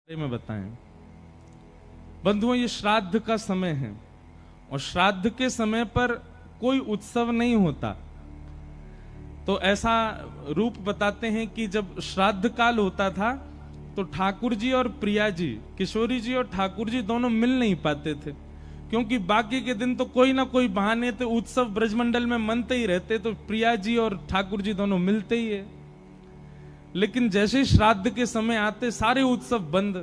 में बताएं। बंधुओं, ये श्राद्ध का समय है और श्राद्ध के समय पर कोई उत्सव नहीं होता। तो ऐसा रूप बताते हैं कि जब श्राद्ध काल होता था तो ठाकुर जी और प्रिया जी, किशोरी जी और ठाकुर जी दोनों मिल नहीं पाते थे, क्योंकि बाकी के दिन तो कोई ना कोई बहाने थे, उत्सव ब्रजमंडल में मनते ही रहते, तो प्रिया जी और ठाकुर जी दोनों मिलते ही है। लेकिन जैसे श्राद्ध के समय आते सारे उत्सव बंद,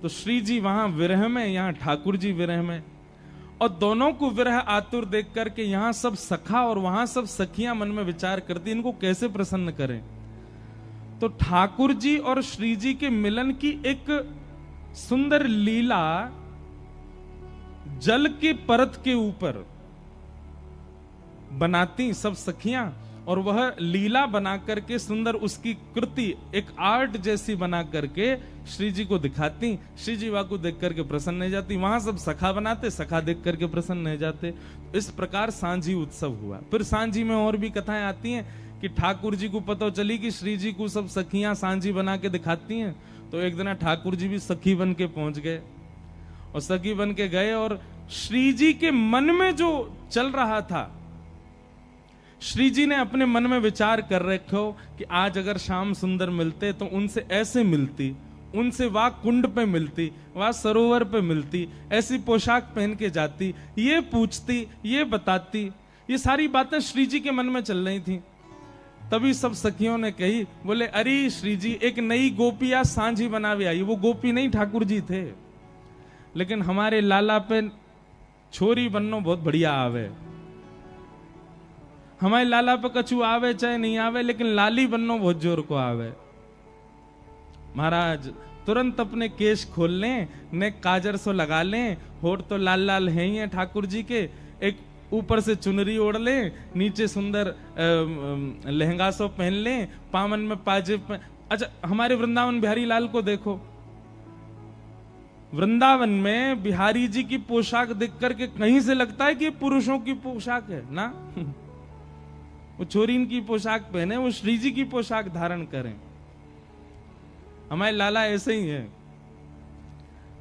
तो श्री जी वहां विरह में, यहां ठाकुर जी विरह में, और दोनों को विरह आतुर देख करके यहां सब सखा और वहां सब सखियां मन में विचार करती इनको कैसे प्रसन्न करें। तो ठाकुर जी और श्री जी के मिलन की एक सुंदर लीला जल के परत के ऊपर बनाती सब सखियां, और वह लीला बना करके सुंदर उसकी कृति एक आर्ट जैसी बना करके श्री जी को दिखाती। श्री जी को देख करके प्रसन्न हो जाती, वहां सब सखा बनाते, सखा देख करके प्रसन्न हो जाते। इस प्रकार सांझी उत्सव हुआ। फिर सांझी में और भी कथाएं आती हैं कि ठाकुर जी को पता चली कि श्री जी को सब सखियां सांझी बना के दिखाती हैं, तो एक दिन ठाकुर जी भी सखी बन के पहुंच गए, और सखी बन के गए, और श्री जी के मन में जो चल रहा था, श्री जी ने अपने मन में विचार कर रखो कि आज अगर श्याम सुंदर मिलते तो उनसे ऐसे मिलती, उनसे वाह कुंड पे मिलती, वाह सरोवर पे मिलती, ऐसी पोशाक पहन के जाती, ये पूछती, ये बताती। ये सारी बातें श्री जी के मन में चल रही थी। तभी सब सखियों ने कही, बोले अरे श्री जी, एक नई गोपिया सांझी बनावे आई। वो गोपी नहीं, ठाकुर जी थे, लेकिन हमारे लाला पे छोरी बननो बहुत बढ़िया आवे। हमारे लाला पे कछु आवे चाहे नहीं आवे, लेकिन लाली बननो बहुत जोर को आवे। महाराज तुरंत अपने केश खोल लें, ने काजर सो लगा लें, होठ तो लाल लाल है ही है ठाकुर जी के, एक ऊपर से चुनरी ओढ़ लें, नीचे सुंदर लहंगा सो पहन लें, पामन में पाजेब। अच्छा, हमारे वृंदावन बिहारी लाल को देखो, वृंदावन में बिहारी जी की पोशाक देख करके कहीं से लगता है कि पुरुषों की पोशाक है ना। वो छोरीन की पोशाक पहने, वो श्री जी की पोशाक धारण करें। हमारे लाला ऐसे ही है।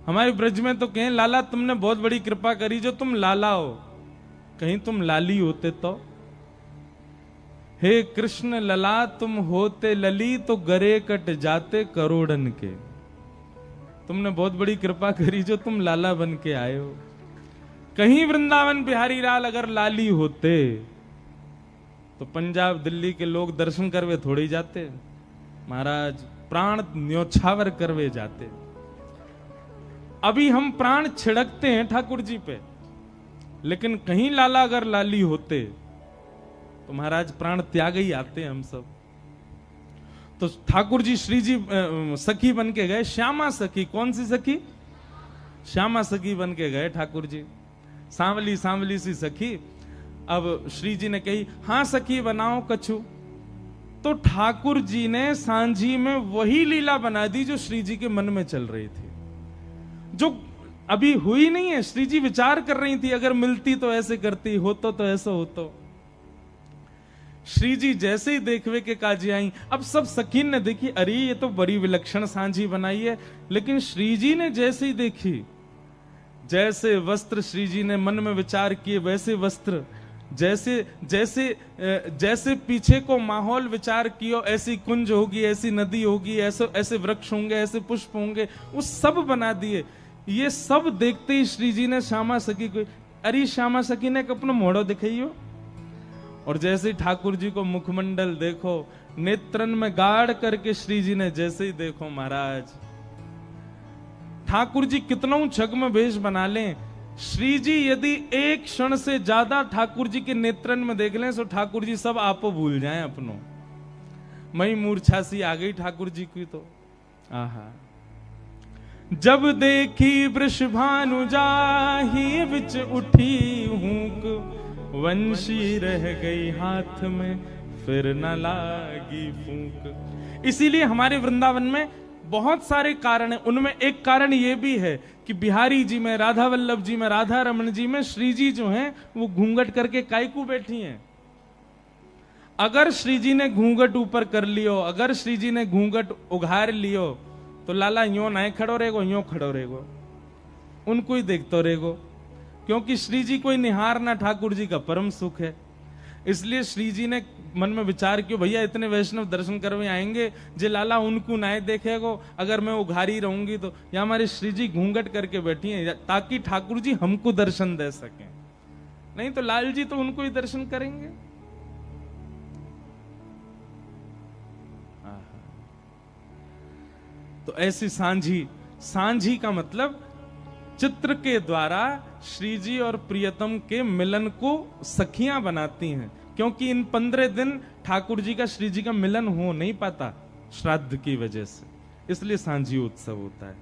हमारे ब्रज में तो कहें, लाला तुमने बहुत बड़ी कृपा करी जो तुम लाला हो, कहीं तुम लाली होते तो। हे कृष्ण लला तुम होते लली तो गरे कट जाते करोड़न के। तुमने बहुत बड़ी कृपा करी जो तुम लाला बन के आए हो। कहीं वृंदावन बिहारी लाल अगर लाली होते तो पंजाब दिल्ली के लोग दर्शन करवे थोड़ी जाते, महाराज प्राण न्योछावर करवे जाते। अभी हम प्राण छिड़कते हैं ठाकुर जी पे, लेकिन कहीं लाला अगर लाली होते तो महाराज प्राण त्याग ही आते हम सब। तो ठाकुर जी श्री जी सखी बन के गए, श्यामा सखी। कौन सी सखी? श्यामा सखी बन के गए ठाकुर जी, सांवली सांवली सी सखी। अब श्री जी ने कही, हां सखी बनाओ कछु। तो ठाकुर जी ने सांझी में वही लीला बना दी जो श्री जी के मन में चल रही थी, जो अभी हुई नहीं है। श्री जी विचार कर रही थी, अगर मिलती तो ऐसे करती, होतो तो ऐसा होतो। श्री जी जैसे ही देखवे के काजी आई, अब सब सखीन ने देखी, अरे ये तो बड़ी विलक्षण सांझी बनाई है। लेकिन श्री जी ने जैसे ही देखी, जैसे वस्त्र श्री जी ने मन में विचार किए वैसे वस्त्र, जैसे जैसे जैसे पीछे को माहौल विचार किया, ऐसी कुंज होगी, ऐसी नदी होगी, ऐसे ऐसे वृक्ष होंगे, ऐसे पुष्प होंगे, वो सब बना दिए। ये सब देखते ही श्री जी ने श्यामा सखी को, अरे श्यामा सखी ने अपना मोड़ो दिखाइयो। और जैसे ही ठाकुर जी को मुखमंडल देखो, नेत्रन में गाड़ करके श्री जी ने जैसे ही देखो, महाराज ठाकुर जी कितना छग में भेष बना लें, श्री जी यदि एक क्षण से ज्यादा ठाकुर जी के नेत्रन में देख लें तो ठाकुर जी सब आपो भूल जाएं अपनों। मई मूर्छा सी आ गई ठाकुर जी की तो। आहा, जब देखी वृषभानु जाहि विच उठी हूक, वंशी रह गई हाथ में फिर न लागी फूंक। इसीलिए हमारे वृंदावन में बहुत सारे कारण हैं। उनमें एक कारण यह भी है कि बिहारी जी में, राधा वल्लभ जी में, राधा रमन जी में श्री जी जो हैं वो घूंघट करके कायकू बैठी हैं। अगर श्री जी ने घूंघट ऊपर कर लियो, अगर श्री जी ने घूंघट उघार लियो, तो लाला यूं ना खड़ो रहेगो, यूं खड़ो रहेगो, उनको ही देखते रहेगो, क्योंकि श्री जी कोई निहारना ठाकुर जी का परम सुख है। इसलिए श्री जी ने मन में विचार किया, भैया इतने वैष्णव दर्शन करवे आएंगे, जे लाला उनको ना देखेगो, अगर मैं उघारी रहूंगी तो। या हमारे श्री जी घूंघट करके बैठी हैं ताकि ठाकुर जी हमको दर्शन दे सकें, नहीं तो लाल जी तो उनको ही दर्शन करेंगे। तो ऐसी सांझी, सांझी का मतलब चित्र के द्वारा श्री जी और प्रियतम के मिलन को सखियां बनाती हैं, क्योंकि इन 15 दिन ठाकुर जी का श्री जी का मिलन हो नहीं पाता श्राद्ध की वजह से, इसलिए सांझी उत्सव होता है।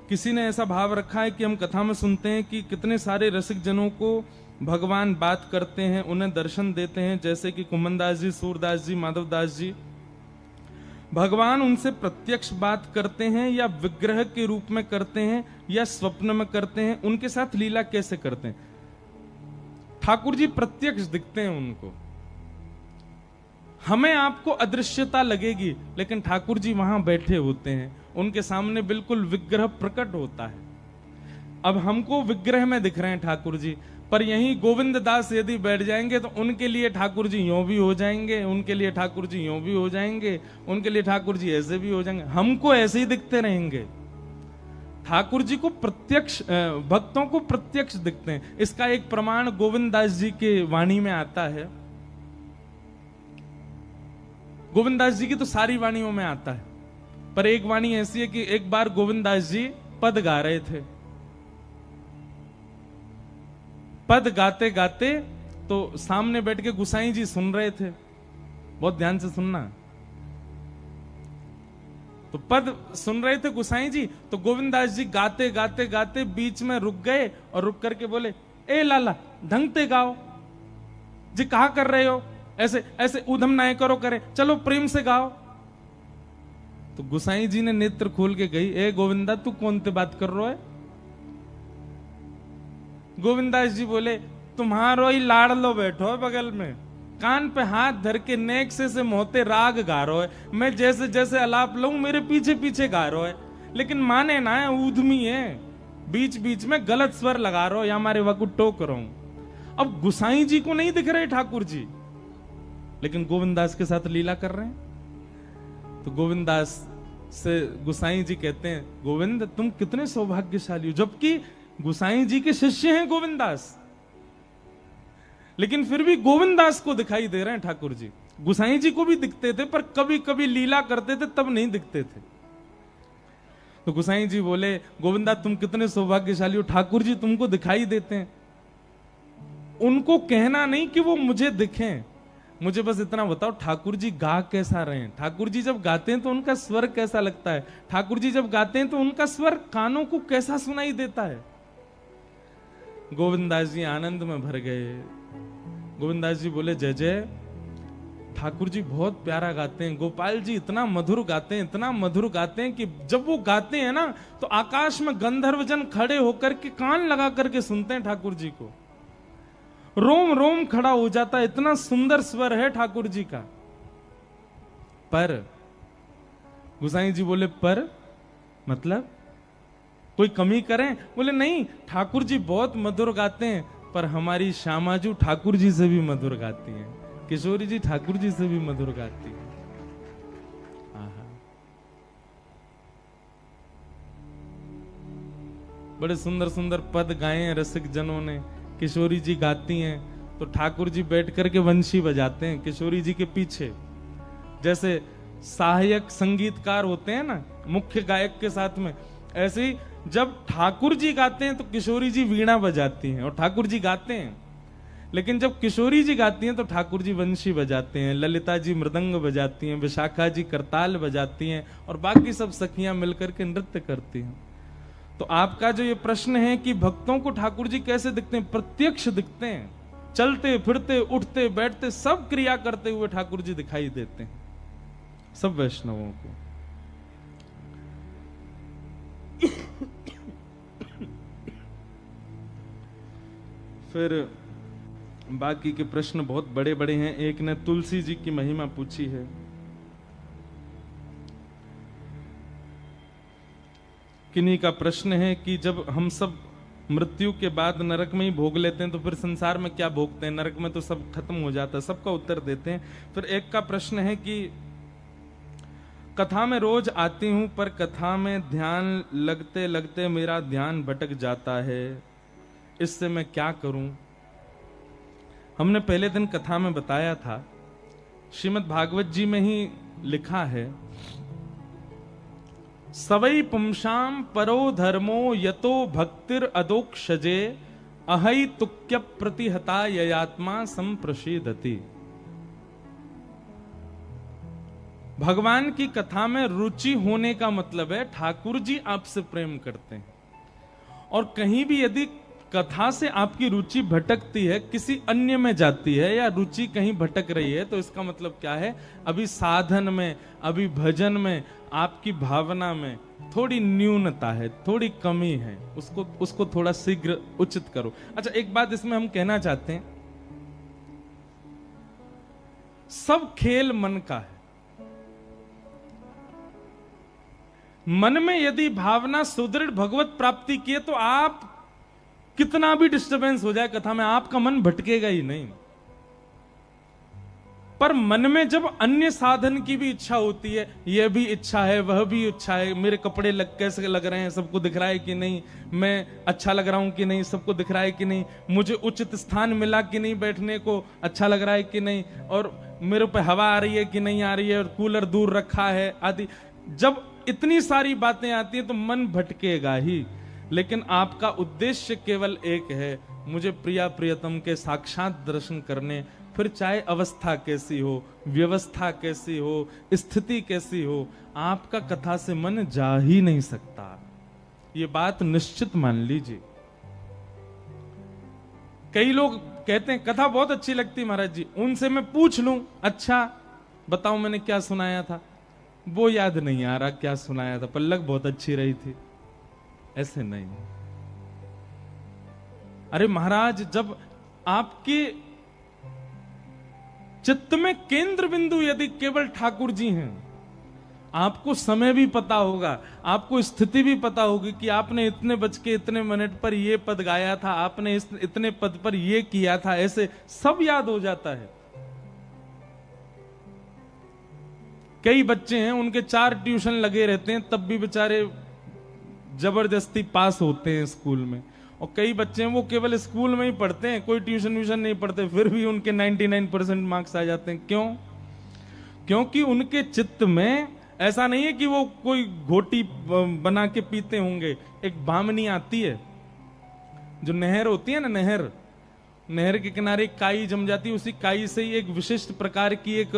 किसी ने ऐसा भाव रखा है कि हम कथा में सुनते हैं कि कितने सारे रसिक जनों को भगवान बात करते हैं, उन्हें दर्शन देते हैं, जैसे कि कुमनदास जी, सूरदास जी, माधवदास जी। भगवान उनसे प्रत्यक्ष बात करते हैं या विग्रह के रूप में करते हैं या स्वप्न में करते हैं, उनके साथ लीला कैसे करते हैं? ठाकुर जी प्रत्यक्ष दिखते हैं उनको। हमें आपको अदृश्यता लगेगी, लेकिन ठाकुर जी वहां बैठे होते हैं, उनके सामने बिल्कुल विग्रह प्रकट होता है। अब हमको विग्रह में दिख रहे हैं ठाकुर जी, पर यहीं गोविंद दास यदि बैठ जाएंगे तो उनके लिए ठाकुर जी यूं भी हो जाएंगे, उनके लिए ठाकुर जी यूं भी हो जाएंगे, उनके लिए ठाकुर जी ऐसे भी हो जाएंगे, हमको ऐसे ही दिखते रहेंगे। ठाकुर जी को प्रत्यक्ष, भक्तों को प्रत्यक्ष दिखते हैं। इसका एक प्रमाण गोविंद दास जी के वाणी में आता है। गोविंद दास जी की तो सारी वाणियों में आता है, पर एक वाणी ऐसी है कि एक बार गोविंद दास जी पद गा रहे थे। पद गाते गाते तो सामने बैठ के गुसाई जी सुन रहे थे, बहुत ध्यान से सुनना। तो पद सुन रहे थे गुसाई जी, तो गोविंद दास जी गाते गाते गाते बीच में रुक गए और रुक करके बोले, ए लाला ढंग से गाओ जी, कहा कर रहे हो, ऐसे ऐसे उधम ना करो, करे चलो प्रेम से गाओ। तो गुसाई जी ने नेत्र खोल के गई, ए गोविंदा तू कौन से बात कर रहा है? गोविंदास जी बोले, तुम्हारो ही लाडलो बैठो बगल में, कान पे हाथ धर के नेक से मोते राग गा रो है, मैं जैसे जैसे अलाप लूं मेरे पीछे पीछे गा रो है, लेकिन माने ना है, ऊधमी है, बीच बीच में गलत स्वर लगा रो या हमारे वकु टोक रहा हूं। अब गुसाई जी को नहीं दिख रहे ठाकुर जी, लेकिन गोविंदास के साथ लीला कर रहे हैं। तो गोविंदास से गुसाई जी कहते हैं, गोविंद तुम कितने सौभाग्यशाली हो, जबकि गुसाई जी के शिष्य हैं गोविंदास, लेकिन फिर भी गोविंदास को दिखाई दे रहे हैं ठाकुर जी। गुसाई जी को भी दिखते थे, पर कभी कभी लीला करते थे तब नहीं दिखते थे। तो गुसाई जी बोले, गोविंदा तुम कितने सौभाग्यशाली हो, ठाकुर जी तुमको दिखाई देते हैं। उनको कहना नहीं कि वो मुझे दिखें, मुझे बस इतना बताओ ठाकुर जी गा कैसा रहे हैं। ठाकुर जी जब गाते हैं तो उनका स्वर कैसा लगता है, ठाकुर जी जब गाते हैं तो उनका स्वर कानों को कैसा सुनाई देता है। गोविंदास जी आनंद में भर गए। गोविंदास जी बोले, जय जय, ठाकुर जी बहुत प्यारा गाते हैं, गोपाल जी इतना मधुर गाते हैं, इतना मधुर गाते हैं कि जब वो गाते हैं ना तो आकाश में गंधर्वजन खड़े होकर के कान लगा करके सुनते हैं ठाकुर जी को, रोम रोम खड़ा हो जाता है, इतना सुंदर स्वर है ठाकुर जी का। पर गुसाई जी बोले, पर मतलब कोई कमी करें? बोले नहीं, ठाकुर जी बहुत मधुर गाते हैं, पर हमारी श्यामाजू ठाकुर जी से भी मधुर गाती हैं, किशोरी जी ठाकुर जी से भी मधुर गाती है। बड़े सुंदर सुंदर पद गाए हैं रसिक जनों ने। किशोरी जी गाती हैं तो ठाकुर जी बैठ करके वंशी बजाते हैं किशोरी जी के पीछे, जैसे सहायक संगीतकार होते हैं ना मुख्य गायक के साथ में, ऐसे ही जब ठाकुर जी गाते हैं तो किशोरी जी वीणा बजाती हैं और ठाकुर जी गाते हैं, लेकिन जब किशोरी जी गाती हैं तो ठाकुर जी वंशी बजाते हैं, ललिता जी मृदंग बजाती हैं, विशाखा जी करताल बजाती हैं और बाकी सब सखियां मिलकर के नृत्य करती हैं। तो आपका जो ये प्रश्न है कि भक्तों को ठाकुर जी कैसे दिखते हैं, प्रत्यक्ष दिखते हैं, चलते फिरते उठते बैठते सब क्रिया करते हुए ठाकुर जी दिखाई देते हैं सब वैष्णवों को। फिर बाकी के प्रश्न बहुत बड़े बड़े हैं। एक ने तुलसी जी की महिमा पूछी है। किन्हीं का प्रश्न है कि जब हम सब मृत्यु के बाद नरक में ही भोग लेते हैं तो फिर संसार में क्या भोगते हैं, नरक में तो सब खत्म हो जाता है। सबका उत्तर देते हैं। फिर एक का प्रश्न है कि कथा में रोज आती हूं पर कथा में ध्यान लगते लगते मेरा ध्यान भटक जाता है, इससे मैं क्या करूं। हमने पहले दिन कथा में बताया था, श्रीमद् भागवत जी में ही लिखा है, सवै पुंसाम परो धर्मो यतो भक्तिर अदोक्षजे अहै तुक्य प्रतिहता ययात्मा संप्रसीदति। भगवान की कथा में रुचि होने का मतलब है ठाकुर जी आपसे प्रेम करते हैं। और कहीं भी यदि कथा से आपकी रुचि भटकती है, किसी अन्य में जाती है या रुचि कहीं भटक रही है, तो इसका मतलब क्या है, अभी साधन में, अभी भजन में, आपकी भावना में थोड़ी न्यूनता है, थोड़ी कमी है। उसको थोड़ा शीघ्र उचित करो। अच्छा, एक बात इसमें हम कहना चाहते हैं, सब खेल मन का है। मन में यदि भावना सुदृढ़ भगवत प्राप्ति की है तो आप कितना भी डिस्टरबेंस हो जाए कथा में, आपका मन भटकेगा ही नहीं। पर मन में जब अन्य साधन की भी इच्छा होती है, यह भी इच्छा है, वह भी इच्छा है, मेरे कपड़े कैसे लग रहे हैं, सबको दिख रहा है कि नहीं, मैं अच्छा लग रहा हूं कि नहीं, सबको दिख रहा है कि नहीं, मुझे उचित स्थान मिला कि नहीं, बैठने को अच्छा लग रहा है कि नहीं, और मेरे पे हवा आ रही है कि नहीं आ रही है, और कूलर दूर रखा है आदि। जब इतनी सारी बातें आती हैं तो मन भटकेगा ही। लेकिन आपका उद्देश्य केवल एक है, मुझे प्रिया प्रियतम के साक्षात दर्शन करने। फिर चाहे अवस्था कैसी हो, व्यवस्था कैसी हो, स्थिति कैसी हो, आपका कथा से मन जा ही नहीं सकता। ये बात निश्चित मान लीजिए। कई लोग कहते हैं कथा बहुत अच्छी लगती महाराज जी, उनसे मैं पूछ लूं, अच्छा बताओ मैंने क्या सुनाया था, वो याद नहीं आ रहा क्या सुनाया था, पल्लक बहुत अच्छी रही थी। ऐसे नहीं। अरे महाराज, जब आपके चित्त में केंद्र बिंदु यदि केवल ठाकुर जी हैं, आपको समय भी पता होगा, आपको स्थिति भी पता होगी कि आपने इतने बज के इतने मिनट पर ये पद गाया था, आपने इतने पद पर ये किया था, ऐसे सब याद हो जाता है। कई बच्चे हैं, उनके 4 ट्यूशन लगे रहते हैं, तब भी बेचारे जबरदस्ती पास होते हैं स्कूल में। और कई बच्चे हैं वो केवल स्कूल में ही पढ़ते हैं, कोई ट्यूशन व्यूशन नहीं पढ़ते, फिर भी उनके 99% मार्क्स आ जाते हैं। क्यों? क्योंकि उनके चित्त में ऐसा नहीं है कि वो कोई घोटी बना के पीते होंगे। एक भामनी आती है, जो नहर होती है ना, नहर के किनारे काई जम जाती है, उसी काई से ही एक विशिष्ट प्रकार की एक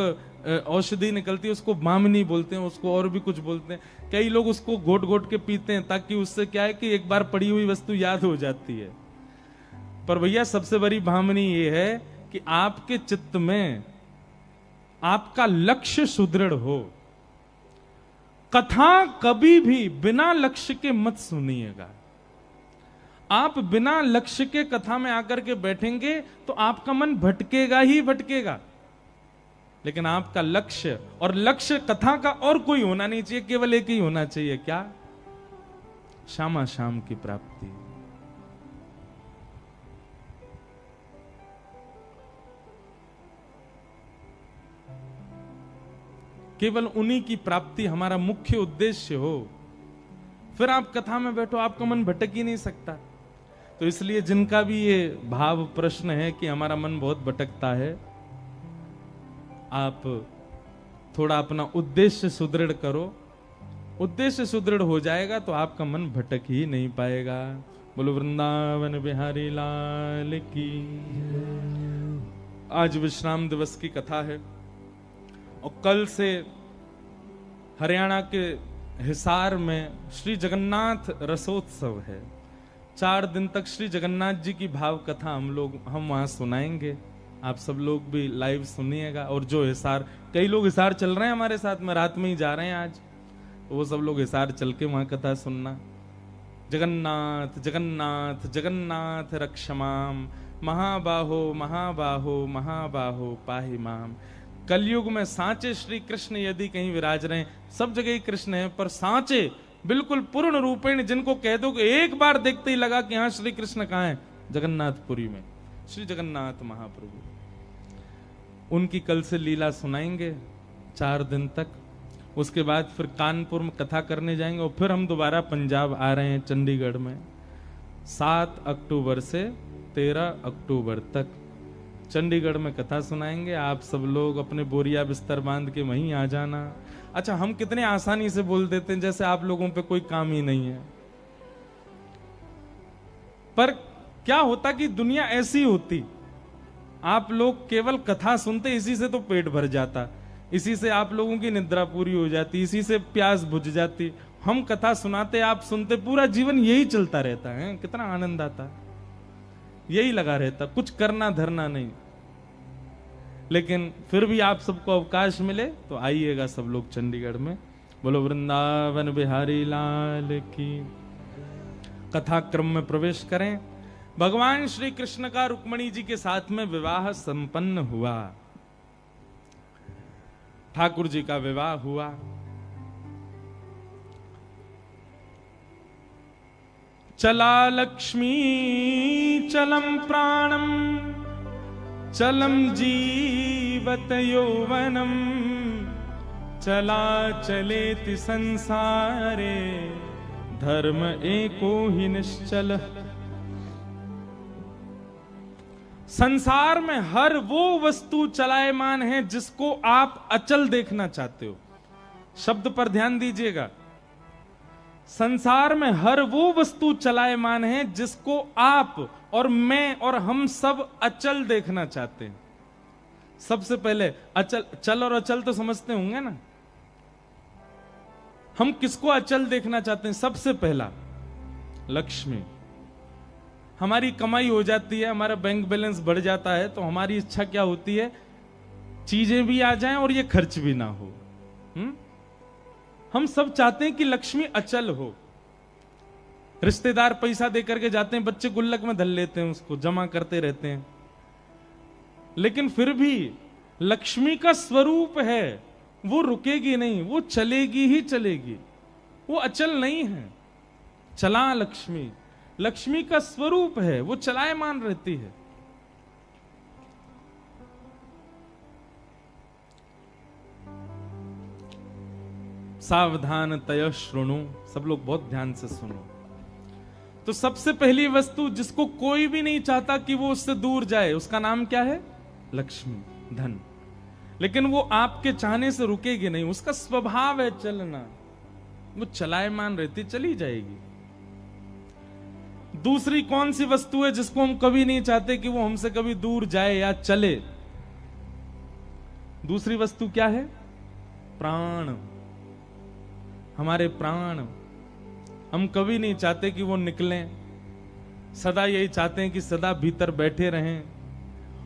औषधि निकलती है, उसको भामनी बोलते हैं, उसको और भी कुछ बोलते हैं। कई लोग उसको घोट घोट के पीते हैं, ताकि उससे क्या है कि एक बार पड़ी हुई वस्तु याद हो जाती है। पर भैया सबसे बड़ी भामनी ये है कि आपके चित्त में आपका लक्ष्य सुदृढ़ हो। कथा कभी भी बिना लक्ष्य के मत सुनिएगा। आप बिना लक्ष्य के कथा में आकर के बैठेंगे तो आपका मन भटकेगा ही भटकेगा। लेकिन आपका लक्ष्य, और लक्ष्य कथा का और कोई होना नहीं चाहिए, केवल एक ही होना चाहिए, क्या? श्यामा श्याम की प्राप्ति। केवल उन्हीं की प्राप्ति हमारा मुख्य उद्देश्य हो, फिर आप कथा में बैठो, आपका मन भटक ही नहीं सकता। तो इसलिए जिनका भी ये भाव प्रश्न है कि हमारा मन बहुत भटकता है, आप थोड़ा अपना उद्देश्य सुदृढ़ करो। उद्देश्य सुदृढ़ हो जाएगा तो आपका मन भटक ही नहीं पाएगा। बोलो वृंदावन बिहारी लाल की। आज विश्राम दिवस की कथा है और कल से हरियाणा के हिसार में श्री जगन्नाथ रसोत्सव है। 4 दिन तक श्री जगन्नाथ जी की भाव कथा हम वहां सुनाएंगे। आप सब लोग भी लाइव सुनिएगा। और जो हिसार, कई लोग हिसार चल रहे हैं हमारे साथ में, रात में ही जा रहे हैं आज, तो वो सब लोग हिसार चल के वहां कथा सुनना। जगन्नाथ जगन्नाथ जगन्नाथ रक्षमाम महाबाहो महाबाहो महाबाहो पाहि माम। कलयुग में सांचे श्री कृष्ण यदि कहीं विराज रहे हैं, सब जगह ही कृष्ण है, पर सांचे बिल्कुल पूर्ण रूपेण जिनको कह दो कि एक बार देखते ही लगा कि हाँ श्री कृष्ण कहाँ है, जगन्नाथपुरी में श्री जगन्नाथ महाप्रभु। उनकी कल से लीला सुनाएंगे 4 दिन तक। उसके बाद फिर कानपुर में कथा करने जाएंगे और फिर हम दोबारा पंजाब आ रहे हैं चंडीगढ़ में 7 अक्टूबर से 13 अक्टूबर तक चंडीगढ़ में कथा सुनाएंगे। आप सब लोग अपने बोरिया बिस्तर बांध के वहीं आ जाना। अच्छा, हम कितने आसानी से बोल देते हैं जैसे आप लोगों पे कोई काम ही नहीं है, पर क्या होता कि दुनिया ऐसी होती, आप लोग केवल कथा सुनते, इसी से तो पेट भर जाता, इसी से आप लोगों की निद्रा पूरी हो जाती, इसी से प्यास बुझ जाती। हम कथा सुनाते, आप सुनते, पूरा जीवन यही चलता रहता है। कितना आनंद आता, यही लगा रहता, कुछ करना धरना नहीं। लेकिन फिर भी आप सबको अवकाश मिले तो आइएगा सब लोग चंडीगढ़ में। बोलो वृंदावन बिहारी लाल की। कथा क्रम में प्रवेश करें। भगवान श्री कृष्ण का रुक्मणी जी के साथ में विवाह संपन्न हुआ, ठाकुर जी का विवाह हुआ। चला लक्ष्मी चलम प्राणम चलम जीवत यौवनम चला चलेति संसारे धर्म एको ही निश्चल। संसार में हर वो वस्तु चलायमान है जिसको आप अचल देखना चाहते हो। शब्द पर ध्यान दीजिएगा। संसार में हर वो वस्तु चलायमान है जिसको आप और मैं और हम सब अचल देखना चाहते हैं। सबसे पहले अचल, चल और अचल तो समझते होंगे ना। हम किसको अचल देखना चाहते हैं? सबसे पहला लक्ष्मी। हमारी कमाई हो जाती है, हमारा बैंक बैलेंस बढ़ जाता है, तो हमारी इच्छा क्या होती है? चीजें भी आ जाएं और ये खर्च भी ना हो। हम सब चाहते हैं कि लक्ष्मी अचल हो। रिश्तेदार पैसा देकर के जाते हैं, बच्चे गुल्लक में धर लेते हैं, उसको जमा करते रहते हैं, लेकिन फिर भी लक्ष्मी का स्वरूप है, वो रुकेगी नहीं, वो चलेगी ही चलेगी, वो अचल नहीं है। चला लक्ष्मी, लक्ष्मी का स्वरूप है, वो चलायमान रहती है। सावधान तय श्रृणु, सब लोग बहुत ध्यान से सुनो। तो सबसे पहली वस्तु जिसको कोई भी नहीं चाहता कि वो उससे दूर जाए, उसका नाम क्या है? लक्ष्मी, धन। लेकिन वो आपके चाहने से रुकेगी नहीं, उसका स्वभाव है चलना, वो चलायमान रहती, चली जाएगी। दूसरी कौन सी वस्तु है जिसको हम कभी नहीं चाहते कि वो हमसे कभी दूर जाए या चले? दूसरी वस्तु क्या है? प्राण। हमारे प्राण, हम कभी नहीं चाहते कि वो निकलें, सदा यही चाहते हैं कि सदा भीतर बैठे रहें।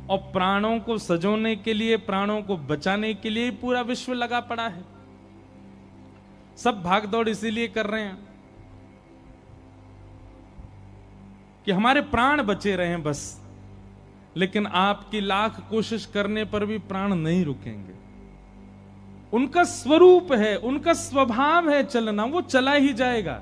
और प्राणों को सजोने के लिए, प्राणों को बचाने के लिए पूरा विश्व लगा पड़ा है। सब भागदौड़ इसीलिए कर रहे हैं कि हमारे प्राण बचे रहें बस। लेकिन आपकी लाख कोशिश करने पर भी प्राण नहीं रुकेंगे। उनका स्वरूप है, उनका स्वभाव है चलना, वो चला ही जाएगा।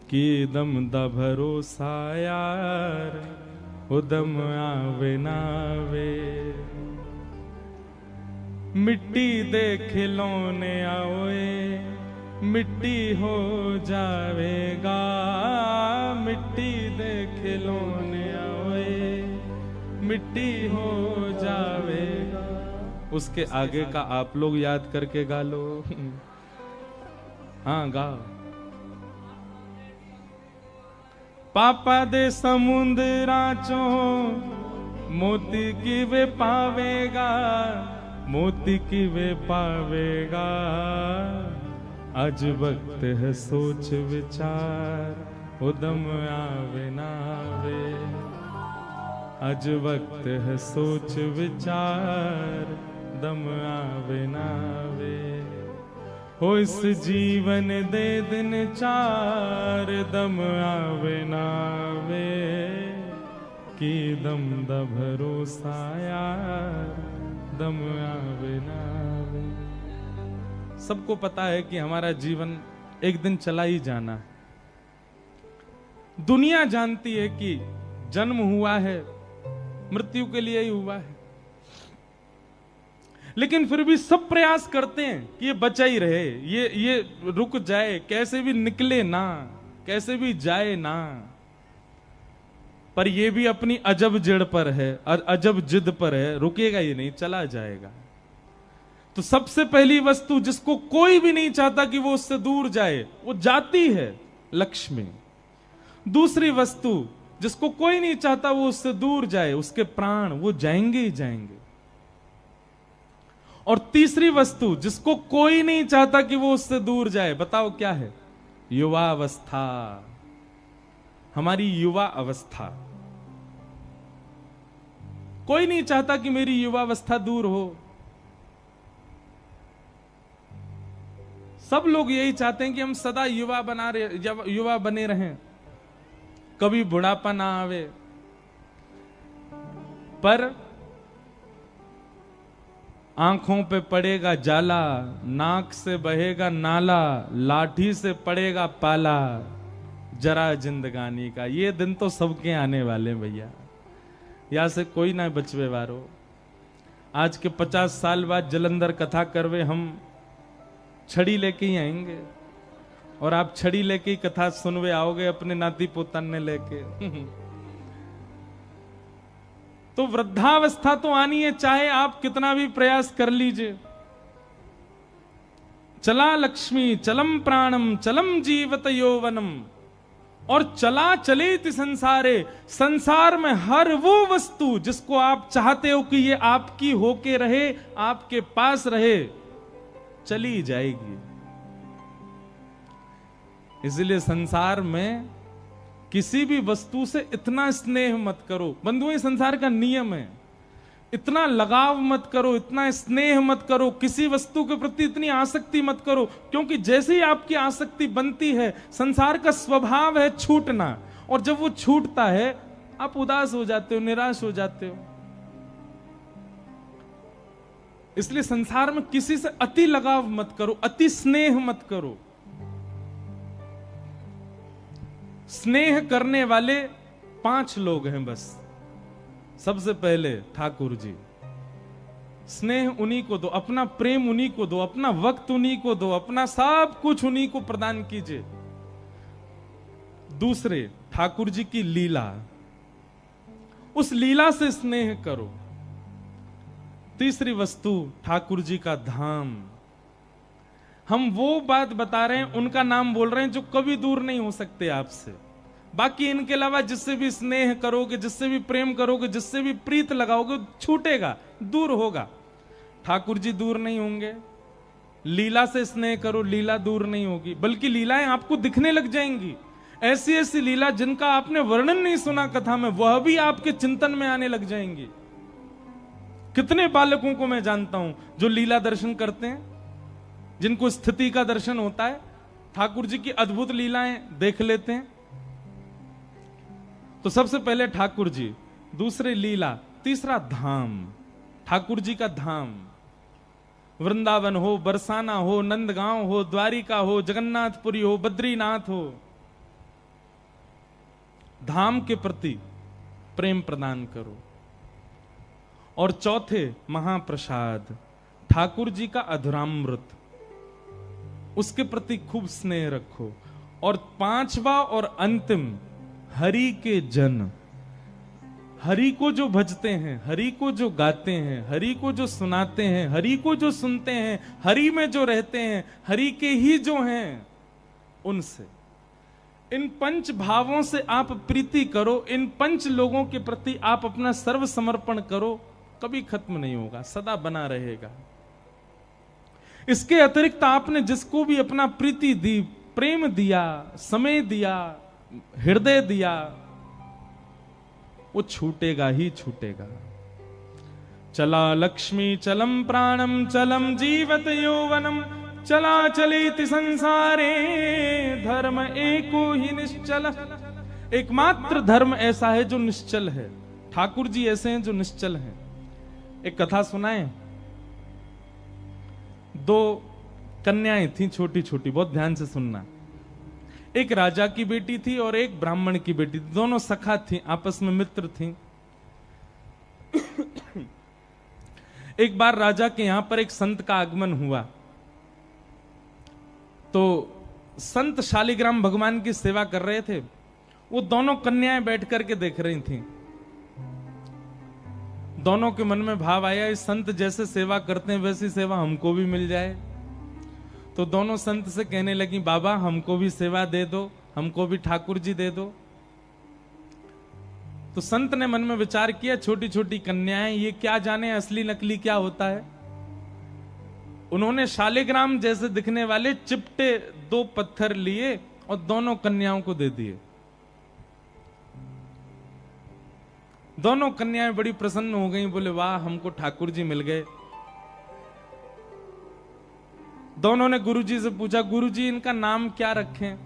कि दम दा भरोसा यार, उदम आवे नावे, मिट्टी दे खिलौने आओए, मिट्टी हो जावेगा, मिट्टी दे खिलौने आओए, मिट्टी हो जावेगा। उसके आगे का आप लोग याद करके गा लो। हाँ गाओ। पापा दे समुद्रा चो मोती की वे पावेगा, मोती की वे पावेगा। आज वक्त है सोच विचार, उदम आवे नावे। आज वक्त है सोच विचार, दम आवे नावे। हो इस जीवन दे दिन चार दम आवे नावे कि दम दा भरोसा यार दम आवे नावे। सबको पता है कि हमारा जीवन एक दिन चला ही जाना है। दुनिया जानती है कि जन्म हुआ है मृत्यु के लिए ही हुआ है, लेकिन फिर भी सब प्रयास करते हैं कि ये बचा ही रहे, ये रुक जाए, कैसे भी निकले ना, कैसे भी जाए ना। पर ये भी अपनी अजब जिद पर है, अजब जिद पर है, रुकेगा ही नहीं, चला जाएगा। तो सबसे पहली वस्तु जिसको कोई भी नहीं चाहता कि वो उससे दूर जाए, वो जाती है, लक्ष्मी। दूसरी वस्तु जिसको कोई नहीं चाहता वो उससे दूर जाए, उसके प्राण, वो जाएंगे ही जाएंगे। और तीसरी वस्तु जिसको कोई नहीं चाहता कि वो उससे दूर जाए, बताओ क्या है? युवावस्था, हमारी युवा अवस्था। कोई नहीं चाहता कि मेरी युवावस्था दूर हो। सब लोग यही चाहते हैं कि हम सदा युवा बने रहें, कभी बुढ़ापा ना आवे। पर आंखों पे पड़ेगा जाला, नाक से बहेगा नाला, लाठी से पड़ेगा पाला, जरा जिंदगानी का। ये दिन तो सबके आने वाले भैया, यहां से कोई ना बचवे वारो। आज के 50 साल बाद जलंधर कथा करवे हम छड़ी लेके ही आएंगे, और आप छड़ी लेके ही कथा सुनवे आओगे अपने नाती पोताने लेके। तो वृद्धावस्था तो आनी है, चाहे आप कितना भी प्रयास कर लीजिए। चला लक्ष्मी चलम प्राणम चलम जीवत यौवनम, और चला चलेति संसारे, संसार में हर वो वस्तु जिसको आप चाहते हो कि ये आपकी होके रहे, आपके पास रहे, चली जाएगी। इसलिए संसार में किसी भी वस्तु से इतना स्नेह मत करो। बंधुओं, संसार का नियम है, इतना लगाव मत करो, इतना स्नेह मत करो, किसी वस्तु के प्रति इतनी आसक्ति मत करो, क्योंकि जैसे ही आपकी आसक्ति बनती है, संसार का स्वभाव है छूटना, और जब वो छूटता है आप उदास हो जाते हो, निराश हो जाते हो। इसलिए संसार में किसी से अति लगाव मत करो, अति स्नेह मत करो। स्नेह करने वाले 5 लोग हैं बस। सबसे पहले ठाकुर जी। स्नेह उन्हीं को दो, अपना प्रेम उन्हीं को दो, अपना वक्त उन्हीं को दो, अपना सब कुछ उन्हीं को प्रदान कीजिए। दूसरे, ठाकुर जी की लीला, उस लीला से स्नेह करो। तीसरी वस्तु, ठाकुर जी का धाम। हम वो बात बता रहे हैं, उनका नाम बोल रहे हैं जो कभी दूर नहीं हो सकते आपसे। बाकी इनके अलावा जिससे भी स्नेह करोगे, जिससे भी प्रेम करोगे, जिससे भी प्रीत लगाओगे, छूटेगा, दूर होगा। ठाकुर जी दूर नहीं होंगे। लीला से स्नेह करो, लीला दूर नहीं होगी, बल्कि लीलाएं आपको दिखने लग जाएंगी। ऐसी ऐसी लीला जिनका आपने वर्णन नहीं सुना कथा में, वह भी आपके चिंतन में आने लग जाएंगी। कितने बालकों को मैं जानता हूं जो लीला दर्शन करते हैं, जिनको स्थिति का दर्शन होता है, ठाकुर जी की अद्भुत लीलाएं देख लेते हैं। तो सबसे पहले ठाकुर जी, दूसरे लीला, तीसरा धाम। ठाकुर जी का धाम, वृंदावन हो, बरसाना हो, नंदगांव हो, द्वारिका हो, जगन्नाथपुरी हो, बद्रीनाथ हो, धाम के प्रति प्रेम प्रदान करो। और चौथे, महाप्रसाद, ठाकुर जी का अधुरामृत, उसके प्रति खूब स्नेह रखो। और पांचवा और अंतिम, हरि के जन, हरि को जो भजते हैं, हरि को जो गाते हैं, हरि को जो सुनाते हैं, हरि को जो सुनते हैं, हरि में जो रहते हैं, हरि के ही जो हैं, उनसे, इन 5 भावों से आप प्रीति करो। इन 5 लोगों के प्रति आप अपना सर्व समर्पण करो, कभी खत्म नहीं होगा, सदा बना रहेगा। इसके अतिरिक्त आपने जिसको भी अपना प्रीति दी, प्रेम दिया, समय दिया, हृदय दिया, वो छूटेगा ही छूटेगा। चला लक्ष्मी चलम प्राणम चलम जीवत यौवनम चला चलेति संसारे धर्म एको ही निश्चल। एकमात्र धर्म ऐसा है जो निश्चल है। ठाकुर जी ऐसे हैं जो निश्चल हैं। एक कथा सुनाए। दो कन्याएं थी छोटी छोटी, बहुत ध्यान से सुनना। एक राजा की बेटी थी और एक ब्राह्मण की बेटी थी। दोनों सखा थी, आपस में मित्र थी। एक बार राजा के यहां पर एक संत का आगमन हुआ, तो संत शालिग्राम भगवान की सेवा कर रहे थे। वो दोनों कन्याएं बैठ करके देख रही थी। दोनों के मन में भाव आया, इस संत जैसे सेवा करते हैं वैसी सेवा हमको भी मिल जाए। तो दोनों संत से कहने लगी, बाबा हमको भी सेवा दे दो, हमको भी ठाकुर जी दे दो। तो संत ने मन में विचार किया, छोटी छोटी कन्याएं, ये क्या जाने असली नकली क्या होता है। उन्होंने शालिग्राम जैसे दिखने वाले चिपटे 2 पत्थर लिए और दोनों कन्याओं को दे दिए। दोनों कन्याएं बड़ी प्रसन्न हो गईं, बोले वाह हमको ठाकुर जी मिल गए। दोनों ने गुरुजी से पूछा, गुरुजी इनका नाम क्या रखें?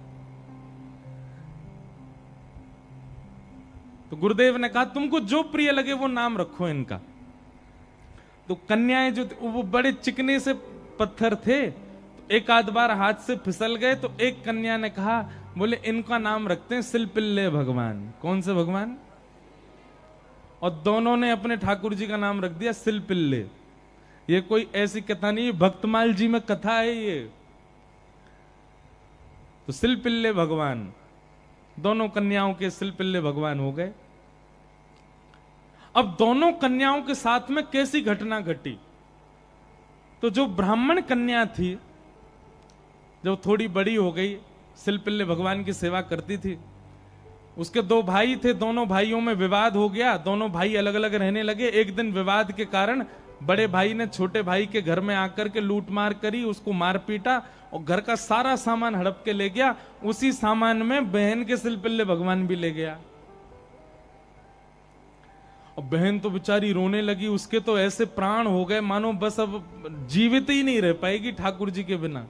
तो गुरुदेव ने कहा, तुमको जो प्रिय लगे वो नाम रखो इनका। तो कन्याएं जो वो बड़े चिकने से पत्थर थे, तो एक आध बार हाथ से फिसल गए। तो एक कन्या ने कहा, बोले इनका नाम रखते हैं सिलपिल्ले भगवान। कौन से भगवान? और दोनों ने अपने ठाकुर जी का नाम रख दिया सिलपिल्ले। ये कोई ऐसी कथा नहीं, भक्तमाल जी में कथा है ये। तो सिलपिल्ले भगवान, दोनों कन्याओं के सिलपिल्ले भगवान हो गए। अब दोनों कन्याओं के साथ में कैसी घटना घटी? तो जो ब्राह्मण कन्या थी, जो थोड़ी बड़ी हो गई, सिलपिल्ले भगवान की सेवा करती थी, उसके 2 भाई थे। दोनों भाइयों में विवाद हो गया, दोनों भाई अलग अलग रहने लगे। एक दिन विवाद के कारण बड़े भाई ने छोटे भाई के घर में आकर के लूट मार करी, उसको मार पीटा और घर का सारा सामान हड़प के ले गया। उसी सामान में बहन के सिलपिल्ले भगवान भी ले गया। और बहन तो बेचारी रोने लगी, उसके तो ऐसे प्राण हो गए मानो बस अब जीवित ही नहीं रह पाएगी ठाकुर जी के बिना।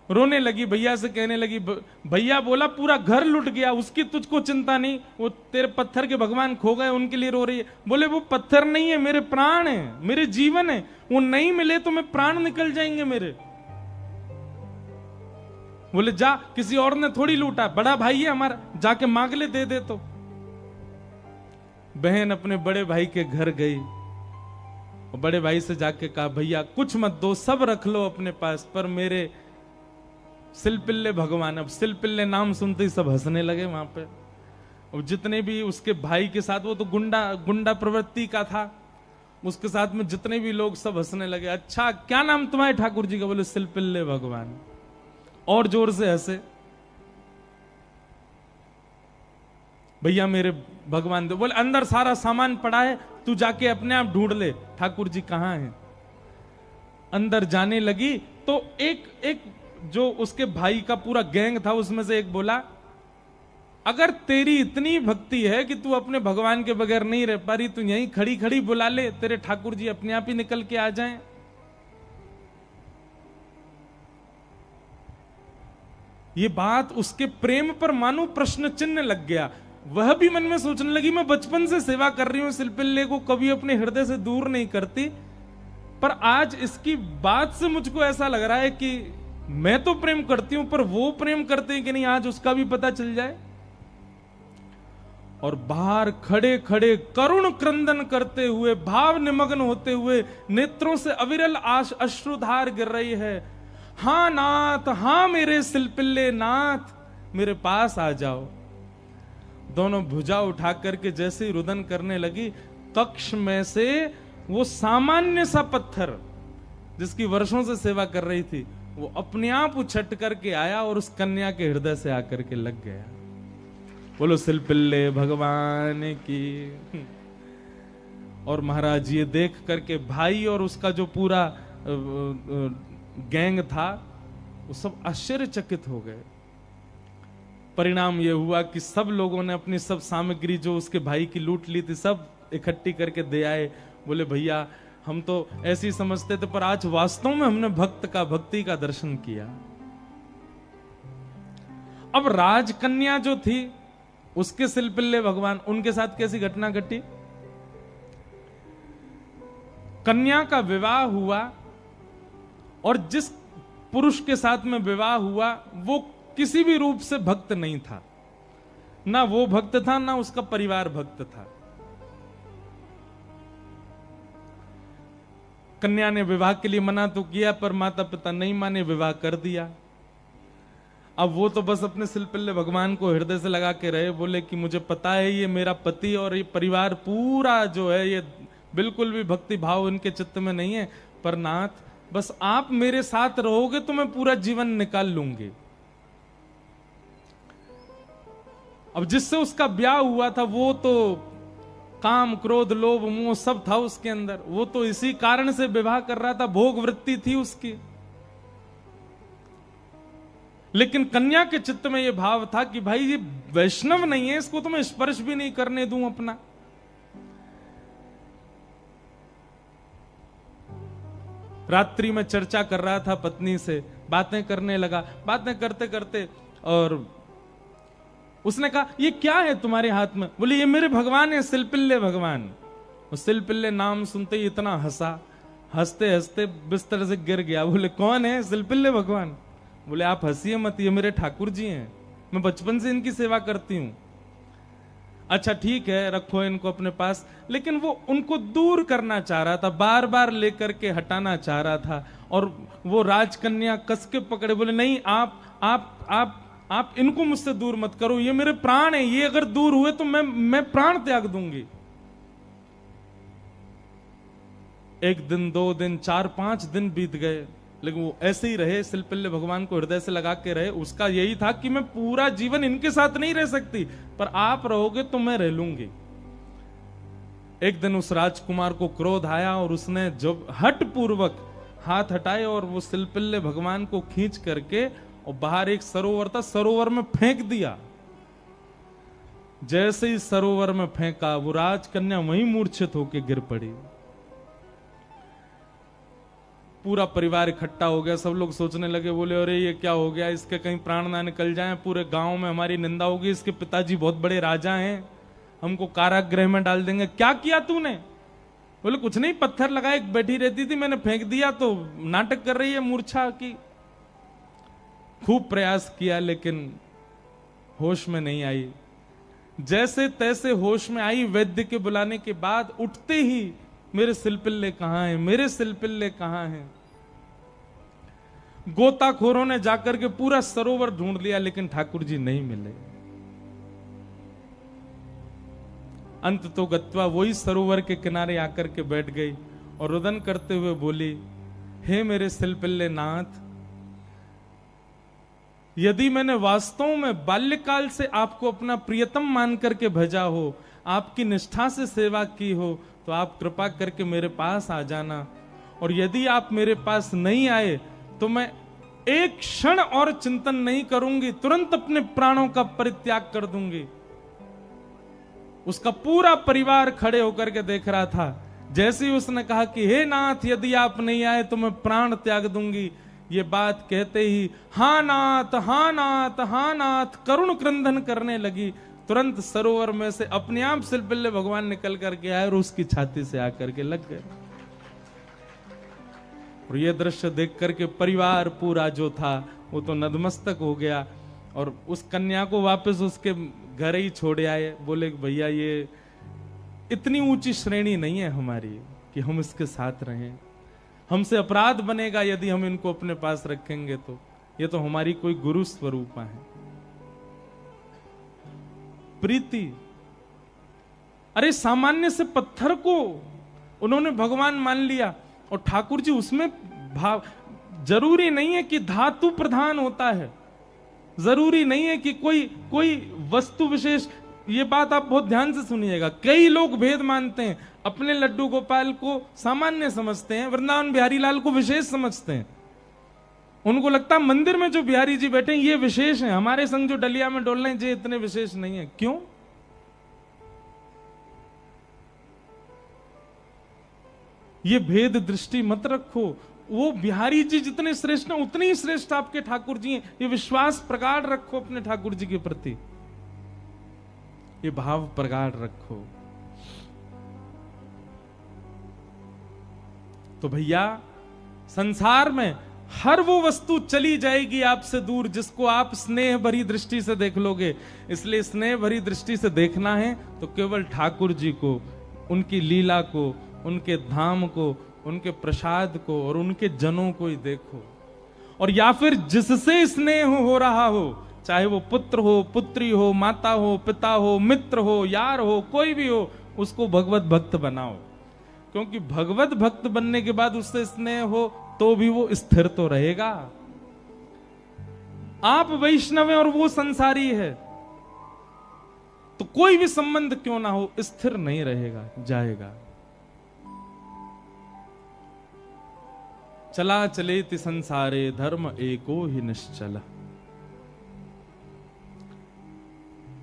रोने लगी, भैया से कहने लगी, भैया बोला पूरा घर लुट गया, उसकी तुझको चिंता नहीं, वो तेरे पत्थर के भगवान खो गए उनके लिए रो रही है। बोले वो पत्थर नहीं है, मेरे प्राण है, मेरे जीवन है, वो नहीं मिले तो मैं प्राण निकल जाएंगे मेरे। बोले जा, किसी और ने थोड़ी लूटा, बड़ा भाई है हमारा, जाके मांग ले, दे दे। तो बहन अपने बड़े भाई के घर गई और बड़े भाई से जाके कहा, भैया कुछ मत दो, सब रख लो अपने पास, पर मेरे सिलपिल्ले भगवान। अब सिलपिल्ले नाम सुनते ही सब हंसने लगे वहां पे। और जितने भी उसके भाई के साथ, वो तो गुंडा प्रवृत्ति का था, उसके साथ में जितने भी लोग सब हंसने लगे। अच्छा क्या नाम तुम्हारे ठाकुर जी का? बोले सिलपिल्ले भगवान। और जोर से हंसे। भैया मेरे भगवान दे। बोले अंदर सारा सामान पड़ा है, तू जाके अपने आप ढूंढ ले ठाकुर जी कहां हैं। अंदर जाने लगी तो एक जो उसके भाई का पूरा गैंग था, उसमें से एक बोला, अगर तेरी इतनी भक्ति है कि तू अपने भगवान के बगैर नहीं रह पा रही, तू यहीं खड़ी खड़ी बुला ले, तेरे ठाकुर जी अपने आप ही निकल के आ जाएं। ये बात उसके प्रेम पर मानो प्रश्न चिन्ह लग गया। वह भी मन में सोचने लगी, मैं बचपन से सेवा कर रही हूं सिलपिल्ले को, कभी अपने हृदय से दूर नहीं करती, पर आज इसकी बात से मुझको ऐसा लग रहा है कि मैं तो प्रेम करती हूं, पर वो प्रेम करते हैं कि नहीं, आज उसका भी पता चल जाए। और बाहर खड़े खड़े करुण क्रंदन करते हुए, भाव निमग्न होते हुए, नेत्रों से अविरल अश्रुधार गिर रही है। हां नाथ, हां मेरे सिलपिल्ले नाथ, मेरे पास आ जाओ। दोनों भुजा उठा करके जैसे ही रुदन करने लगी, कक्ष में से वो सामान्य सा पत्थर जिसकी वर्षों से सेवा कर रही थी, वो अपने आप उछट करके आया और उस कन्या के हृदय से आकर के लग गया। बोलो सिलपिल्ले भगवान की। और महाराज ये देख करके भाई और उसका जो पूरा गैंग था, वो सब आश्चर्यचकित हो गए। परिणाम ये हुआ कि सब लोगों ने अपनी सब सामग्री जो उसके भाई की लूट ली थी, सब इकट्ठी करके दे आए। बोले भैया हम तो ऐसे ही समझते थे, पर आज वास्तव में हमने भक्त का, भक्ति का दर्शन किया। अब राजकन्या जो थी, उसके सिलपिल्ले भगवान, उनके साथ कैसी घटना घटी? कन्या का विवाह हुआ और जिस पुरुष के साथ में विवाह हुआ वो किसी भी रूप से भक्त नहीं था, ना वो भक्त था ना उसका परिवार भक्त था। कन्या ने विवाह के लिए मना तो किया, पर माता पिता नहीं माने, विवाह कर दिया। अब वो तो बस अपने सिलपिल्ले भगवान को हृदय से लगा के रहे, बोले कि मुझे पता है ये मेरा पति और ये परिवार पूरा जो है ये बिल्कुल भी भक्ति भाव इनके चित्त में नहीं है, पर नाथ बस आप मेरे साथ रहोगे तो मैं पूरा जीवन निकाल लूंगी। अब जिससे उसका ब्याह हुआ था वो तो काम क्रोध लोभ मोह सब था उसके अंदर, वो तो इसी कारण से विवाह कर रहा था, भोग वृत्ति थी उसकी। लेकिन कन्या के चित्त में यह भाव था कि भाई ये वैष्णव नहीं है, इसको तो मैं स्पर्श भी नहीं करने दूं अपना। रात्रि में चर्चा कर रहा था पत्नी से, बातें करने लगा, बातें करते करते और उसने कहा ये क्या है तुम्हारे हाथ में? बोले ये मेरे भगवान है, सिलपिल्ले भगवान। सिलपिल्ले नाम सुनते ही इतना हंसा, हंसते हंसते बिस्तर से गिर गया। बोले कौन है? सिलपिल्ले भगवान। बोले आप हंसिए मत, ये मेरे ठाकुर जी हैं, मैं बचपन से इनकी सेवा करती हूं। अच्छा ठीक है, रखो इनको अपने पास। लेकिन वो उनको दूर करना चाह रहा था, बार बार लेकर के हटाना चाह रहा था, और वो राजकन्या कस के पकड़े, बोले नहीं आप इनको मुझसे दूर मत करो, ये मेरे प्राण है, ये अगर दूर हुए तो मैं प्राण त्याग दूंगी। एक दिन, 2 दिन, 4-5 दिन बीत गए, लेकिन वो ऐसे ही रहे, सिलपिल्ले भगवान को हृदय से लगा के रहे। उसका यही था कि मैं पूरा जीवन इनके साथ नहीं रह सकती, पर आप रहोगे तो मैं रह लूंगी। एक दिन उस राजकुमार को क्रोध आया और उसने जब हट पूर्वक हाथ हटाए और वो सिलपिल्ले भगवान को खींच करके और बाहर एक सरोवर था, सरोवर में फेंक दिया। जैसे ही सरोवर में फेंका, वो राजकन्या वहीं मूर्छित होकर गिर पड़ी। पूरा परिवार इकट्ठा हो गया, सब लोग सोचने लगे, बोले अरे ये क्या हो गया, इसके कहीं प्राण ना निकल जाएं, पूरे गांव में हमारी निंदा होगी, इसके पिताजी बहुत बड़े राजा हैं, हमको कारागृह में डाल देंगे। क्या किया तूने? बोले कुछ नहीं, पत्थर लगाए बैठी रहती थी, मैंने फेंक दिया तो नाटक कर रही है मूर्छा की। खूब प्रयास किया लेकिन होश में नहीं आई। जैसे तैसे होश में आई, वैद्य के बुलाने के बाद उठते ही मेरे सिलपिल्ले कहां हैं, मेरे सिलपिल्ले कहां हैं? गोताखोरों ने जाकर के पूरा सरोवर ढूंढ लिया, लेकिन ठाकुर जी नहीं मिले। अंत तो गत्वा वही सरोवर के किनारे आकर के बैठ गई और रुदन करते हुए बोली, हे मेरे सिलपिल्ले नाथ, यदि मैंने वास्तव में बाल्यकाल से आपको अपना प्रियतम मान करके भेजा हो, आपकी निष्ठा से सेवा की हो, तो आप कृपा करके मेरे पास आ जाना। और यदि आप मेरे पास नहीं आए तो मैं एक क्षण और चिंतन नहीं करूंगी, तुरंत अपने प्राणों का परित्याग कर दूंगी। उसका पूरा परिवार खड़े होकर के देख रहा था। जैसे ही उसने कहा कि हे नाथ, यदि आप नहीं आए तो मैं प्राण त्याग दूंगी, ये बात कहते ही हाँ नाथ, हाँ नाथ, हाँ नाथ करुण क्रंदन करने लगी। तुरंत सरोवर में से अपने आप सिलपिल्ले भगवान निकल करके आए और उसकी छाती से आकर के लग गए। और ये दृश्य देख करके परिवार पूरा जो था वो तो नतमस्तक हो गया और उस कन्या को वापस उसके घर ही छोड़े आए। बोले भैया ये इतनी ऊंची श्रेणी नहीं है हमारी कि हम इसके साथ रहें, हमसे अपराध बनेगा यदि हम इनको अपने पास रखेंगे, तो ये तो हमारी कोई गुरु स्वरूपा है। प्रीति, अरे सामान्य से पत्थर को उन्होंने भगवान मान लिया और ठाकुर जी उसमें भाव। जरूरी नहीं है कि धातु प्रधान होता है, जरूरी नहीं है कि कोई वस्तु विशेष। ये बात आप बहुत ध्यान से सुनिएगा। कई लोग भेद मानते हैं, अपने लड्डू गोपाल को सामान्य समझते हैं, वृंदावन बिहारी लाल को विशेष समझते हैं। उनको लगता है मंदिर में जो बिहारी जी बैठे हैं ये विशेष हैं, हमारे संग जो डलिया में डोल रहे हैं ये इतने विशेष नहीं है। क्यों? ये भेद दृष्टि मत रखो। वो बिहारी जी जितने श्रेष्ठ हैं उतने ही श्रेष्ठ आपके ठाकुर जी हैं। ये विश्वास प्रगाढ़ रखो अपने ठाकुर जी के प्रति, ये भाव प्रगाढ़ रखो। तो भैया संसार में हर वो वस्तु चली जाएगी आपसे दूर जिसको आप स्नेह भरी दृष्टि से देख लोगे। इसलिए स्नेह भरी दृष्टि से देखना है तो केवल ठाकुर जी को, उनकी लीला को, उनके धाम को, उनके प्रसाद को और उनके जनों को ही देखो। और या फिर जिससे स्नेह हो रहा हो, चाहे वो पुत्र हो, पुत्री हो, माता हो, पिता हो, मित्र हो, यार हो, कोई भी हो, उसको भगवत भक्त बनाओ। क्योंकि भगवत भक्त बनने के बाद उससे स्नेह हो तो भी वो स्थिर तो रहेगा। आप वैष्णव हैं और वो संसारी है, तो कोई भी संबंध क्यों ना हो स्थिर नहीं रहेगा, जाएगा। चला चलेति संसारे धर्म एको ही निश्चल।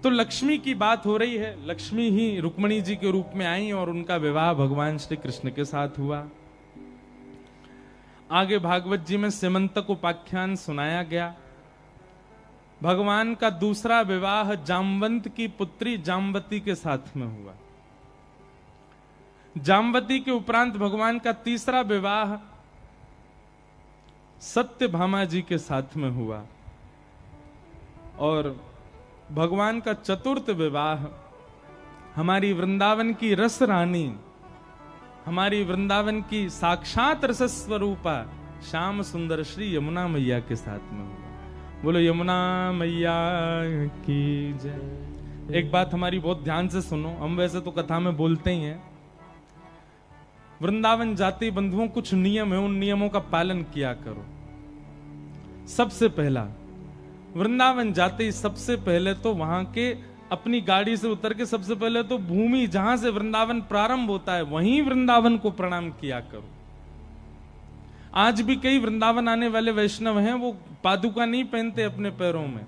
तो लक्ष्मी की बात हो रही है। लक्ष्मी ही रुक्मिणी जी के रूप में आई और उनका विवाह भगवान श्री कृष्ण के साथ हुआ। आगे भागवत जी में सिमंतक उपाख्यान सुनाया गया। भगवान का दूसरा विवाह जामवंत की पुत्री जामवती के साथ में हुआ। जामवती के उपरांत भगवान का तीसरा विवाह सत्यभामा जी के साथ में हुआ। और भगवान का चतुर्थ विवाह हमारी वृंदावन की रस रानी, हमारी वृंदावन की साक्षात रस स्वरूपा श्याम सुंदर श्री यमुना मैया के साथ में हुआ। बोलो यमुना मैया की जय। एक बात हमारी बहुत ध्यान से सुनो, हम वैसे तो कथा में बोलते ही हैं। वृंदावन जाति बंधुओं कुछ नियम है, उन नियमों का पालन किया करो। सबसे पहला, वृंदावन जाते ही सबसे पहले तो वहां के अपनी गाड़ी से उतर के सबसे पहले तो भूमि जहां से वृंदावन प्रारंभ होता है वहीं वृंदावन को प्रणाम किया करो। आज भी कई वृंदावन आने वाले वैष्णव हैं, वो पादुका नहीं पहनते अपने पैरों में,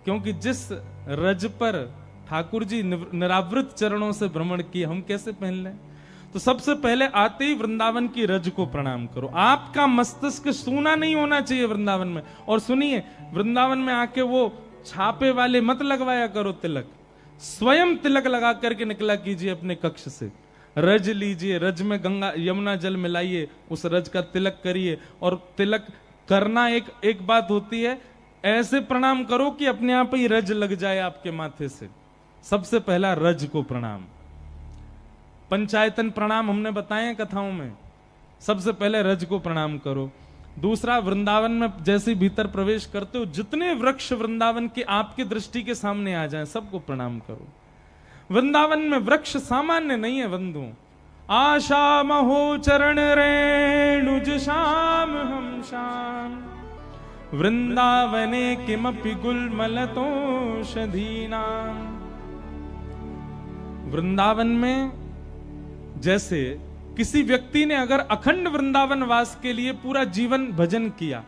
क्योंकि जिस रज पर ठाकुर जी निरावृत चरणों से भ्रमण किए हम कैसे पहन लें। तो सबसे पहले आते ही वृंदावन की रज को प्रणाम करो। आपका मस्तिष्क सूना नहीं होना चाहिए वृंदावन में। और सुनिए, वृंदावन में आके वो छापे वाले मत लगवाया करो तिलक, स्वयं तिलक लगा करके निकला कीजिए अपने कक्ष से। रज लीजिए, रज में गंगा यमुना जल मिलाइए, उस रज का तिलक करिए। और तिलक करना एक बात होती है, ऐसे प्रणाम करो कि अपने आप ही रज लग जाए आपके माथे से। सबसे पहला रज को प्रणाम। पंचायतन प्रणाम हमने बताए कथाओं में, सबसे पहले रज को प्रणाम करो। दूसरा, वृंदावन में जैसे भीतर प्रवेश करते हो जितने वृक्ष वृंदावन के आपके दृष्टि के सामने आ जाएं सबको प्रणाम करो। वृंदावन में वृक्ष सामान्य नहीं है बंधु। आशा महो चरण रेणुज श्याम हम श्याम, वृंदावने किमपि गुलमलतोषधीनाम। वृंदावन में जैसे किसी व्यक्ति ने अगर अखंड वृंदावन वास के लिए पूरा जीवन भजन किया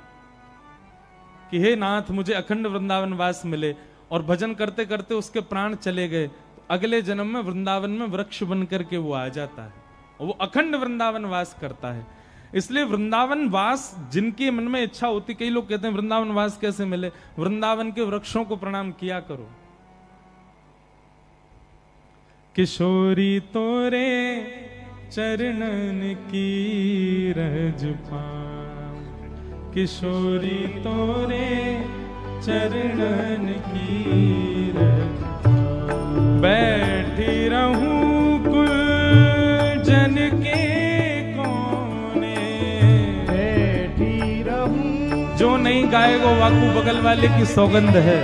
कि हे नाथ मुझे अखंड वृंदावन वास मिले, और भजन करते करते उसके प्राण चले गए, तो अगले जन्म में वृंदावन में वृक्ष बन करके वो आ जाता है और वो अखंड वृंदावन वास करता है। इसलिए वृंदावन वास जिनके मन में इच्छा होती, कई लोग कहते हैं वृंदावन वास कैसे मिले, वृंदावन के वृक्षों को प्रणाम किया करो। किशोरी तोरे चरणन की रज पाऊं, किशोरी तोरे चरणन की रज पाऊं। बैठी रहूं कुल जन के कोने, बैठी रहूं। जो नहीं गाएगो वाकू बगल वाले की सौगंध है,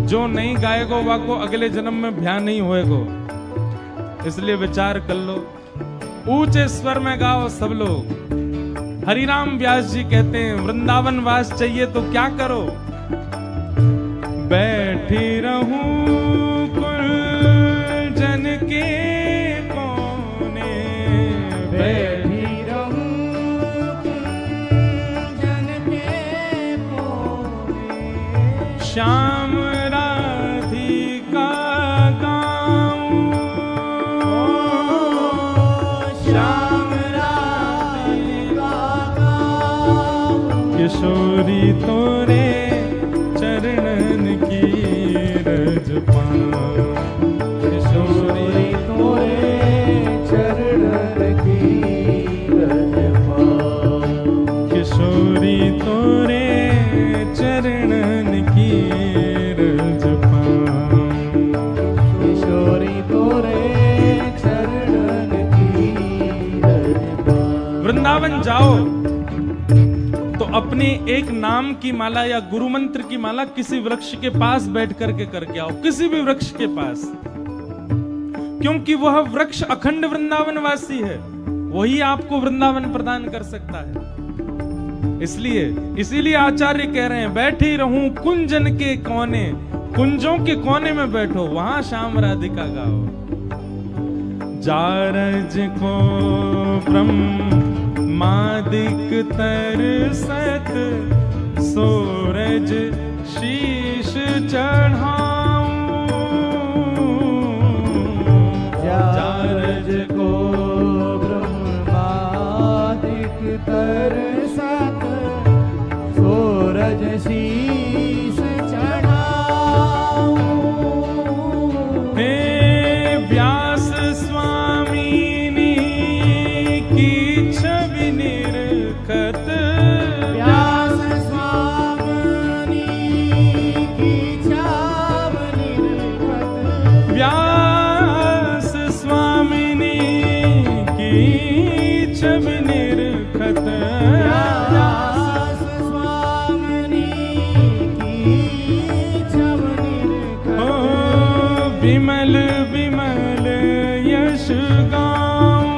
जो नहीं गाएगो वाको अगले जन्म में भ्या नहीं होएगो। इसलिए विचार कर लो, ऊंचे स्वर में गाओ सब लोग। हरिराम व्यास जी कहते हैं वृंदावन वास चाहिए तो क्या करो, बैठी रहूं कुल जन के कोने, बैठी रहूं कुल जन के कोने। श्याम राधिका गाऊं, अपने एक नाम की माला या गुरु मंत्र की माला किसी वृक्ष के पास बैठ करके करके आओ, किसी भी वृक्ष के पास, क्योंकि वह वृक्ष अखंड वृंदावन वासी है, वही आपको वृंदावन प्रदान कर सकता है। इसीलिए आचार्य कह रहे हैं, बैठी रहूं कुंजन के कोने, कुंजों के कोने में बैठो, वहां श्याम राधिका गाओ। जारज को ब्रह्मादिक तरसत, सूरज शीश चढ़ाऊं। जारज को ब्रह्मादिक तरसत, सूरज शीश चढ़ाऊं। हे व्यास स्वामिनी की छवि निरखत, व्यास स्वामिनी की छवि निरखत, व्यास स्वामिनी की छवि निरखत, व्यास स्वामिनी की छवि निरखत। ओ विमल विमल यश गाऊं,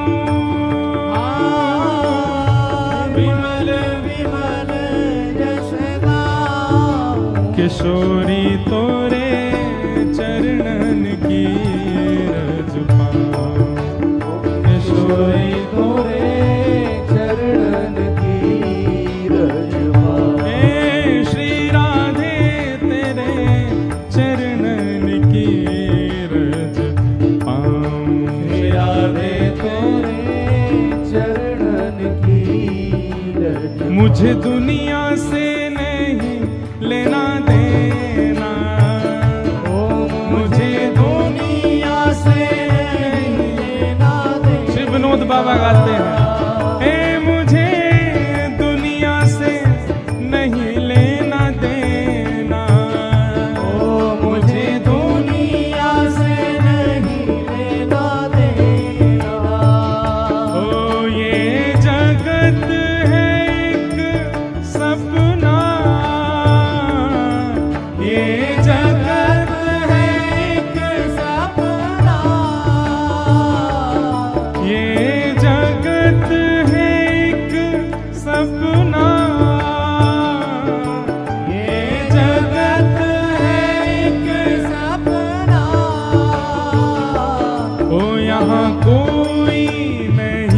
विमल विमल यश गाऊं। किशोरी तोरे चरणन की रज पाऊं, किशोरी तोरे चरणन की रज पाऊं। हे श्री राधे तेरे चरणन की रज पाऊं। श्री राधे तोरे चरणन की रज। मुझे दुनिया से नहीं लेना देना, मुझे दुनिया से नहीं लेना देना। श्री विनोद बाबा गाते हैं, हे मुझे दुनिया से नहीं लेना देना, मुझे दुनिया से नहीं लेना देना। ओ ये जगत है एक सपना, ये जगत है एक सपना। ये जगत है एक सपना, ये जगत है एक सपना। ओ यहाँ कोई नहीं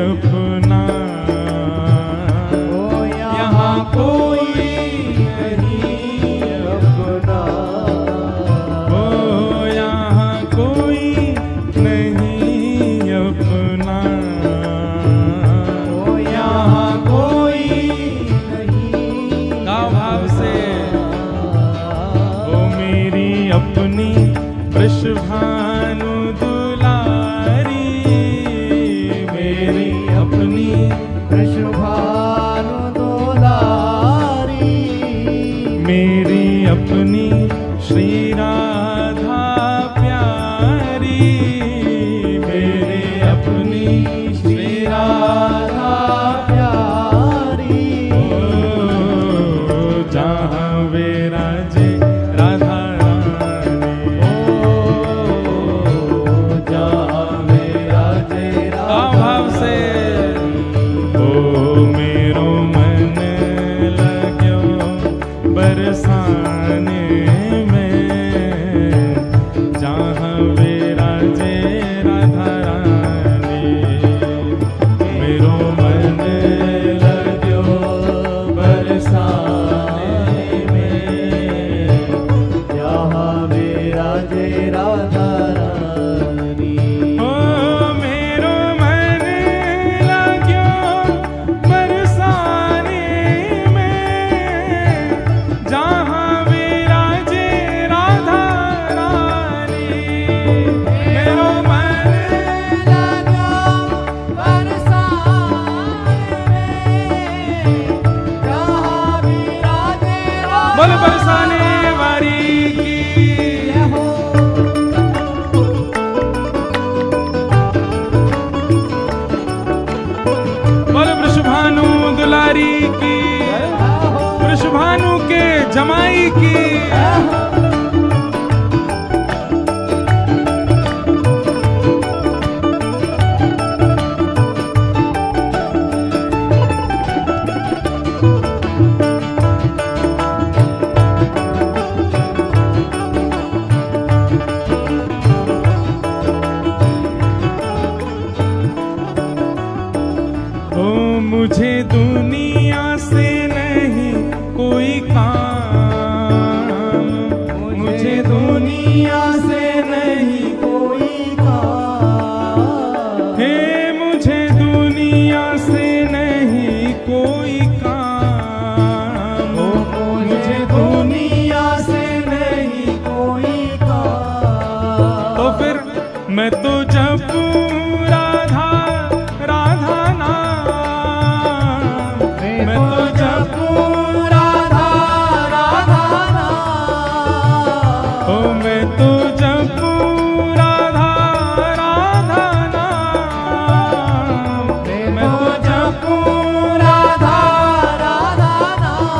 अपना, ओ यहाँ कोई नहीं अपना। ओ यहाँ कोई नहीं अपना, ओ यहाँ कोई नहीं गाओ भाव से। ओ मेरी अपनी वृषभानु दुलारी, मेरी अपनी वृषभानु दुलारी। मेरी अपनी श्री राधा प्यारी, मेरी अपनी श्री राधा प्यारी। ओ जहाँ विराजे राधा रानी, जहाँ विराजे गाओ भाव से। ओ मेरो मन लग्यो बरसाने में, जहाँ विराजे राधा रानी, मेरो मन लग्यो बरसाने में, जहाँ विराजे राधा रानी। ओ मेरो मन लाग्यो बरसाने में, जहाँ विराजे राधा रानी, मेरो मन लग्यो बरसाने में, जहाँ विराजे राधा। बोल बरसाने वारी की। बोल वृषभानु दुलारी की। जमाई की। ओ मुझे दुनिया से नहीं कोई काम, मुझे दुनिया से नहीं कोई काम, हे मुझे दुनिया से नहीं कोई काम, मुझे दुनिया से नहीं कोई काम। तो फिर मैं तो जपू राधा राधा नाम, मैं तो जपू राधा राधा नाम, ओ मैं तो जपू राधा राधा नाम, मैं तो जपू राधा राधा नाम।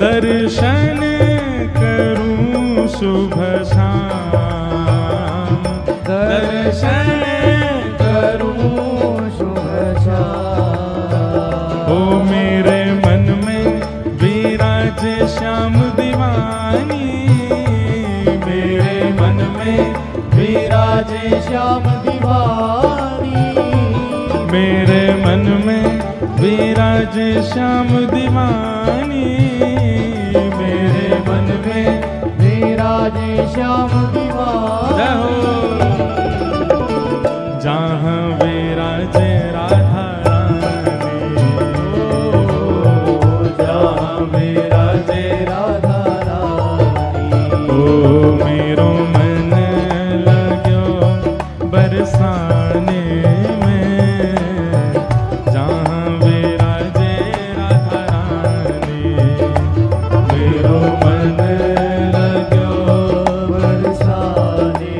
दर्शन करूं शुभ शाम, दर्शन करूं शुभ शाम। ओ मेरे मन में विराजे श्याम दीवानी, मेरे मन में विराजे श्याम दीवानी, मेरे मन में विराजे श्याम दीवानी, मेरे मन में विराजे श्याम दीवानी। रहो जहाँ विराजे राधा रानी, जहाँ विराजे राधा रानी, ओ मेरो मन लगो बरसाने में, जहाँ विराजे राधा रानी, मेरो मन लगो बरसाने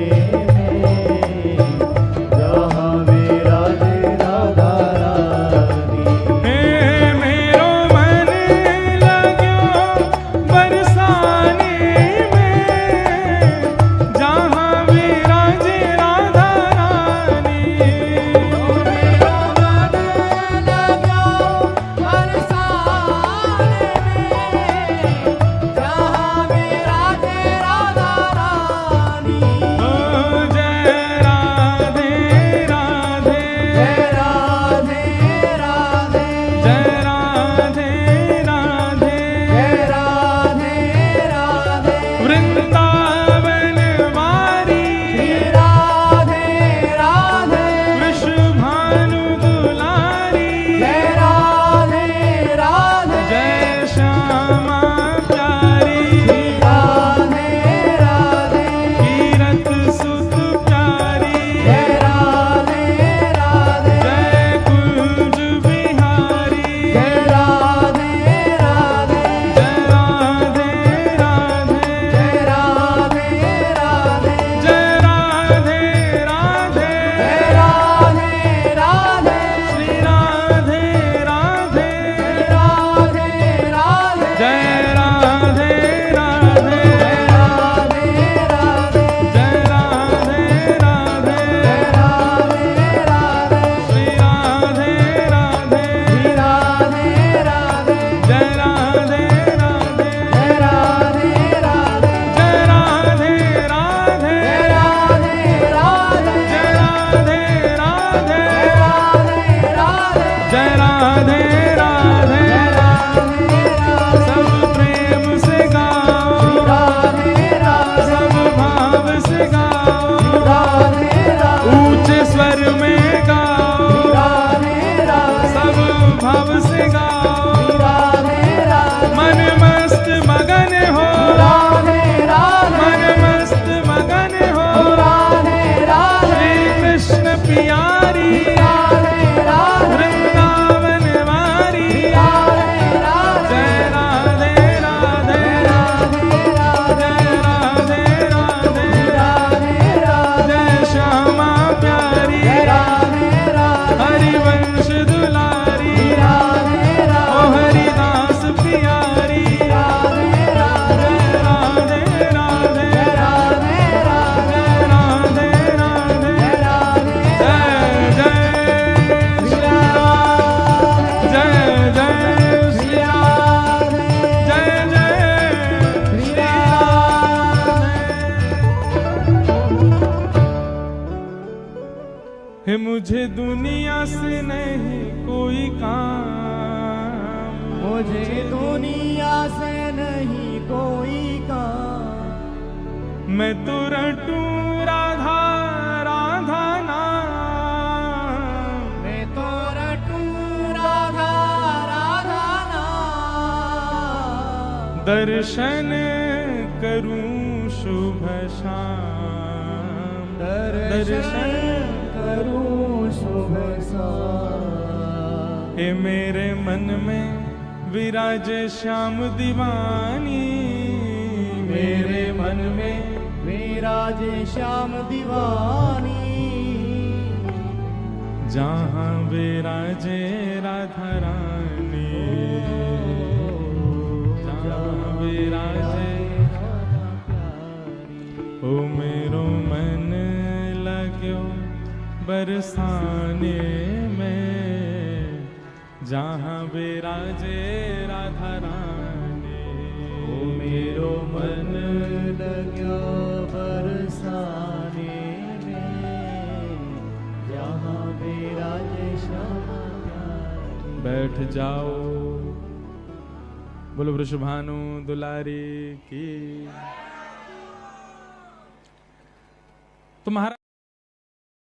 मैं तो रटूं राधा राधा नाम, मैं तो रटूं राधा राधा नाम, दर्शन करूं शुभ शाम, दर्शन करूं शुभ शाम। हे मेरे मन में विराजे श्याम दीवानी, मेरे मन में विराजे श्याम दीवानी, जहाँ विराजे राधा रानी, जहाँ विराजे ओ मेरो मन लाग्यो बरसाने में, जहाँ विराजे राधा रानी। ओ मेरो मन लाग्यो बरसाने में, जहाँ विराजे श्याम प्यारी। बैठ जाओ, बोलो वृषभानु दुलारी की। तुम्हारा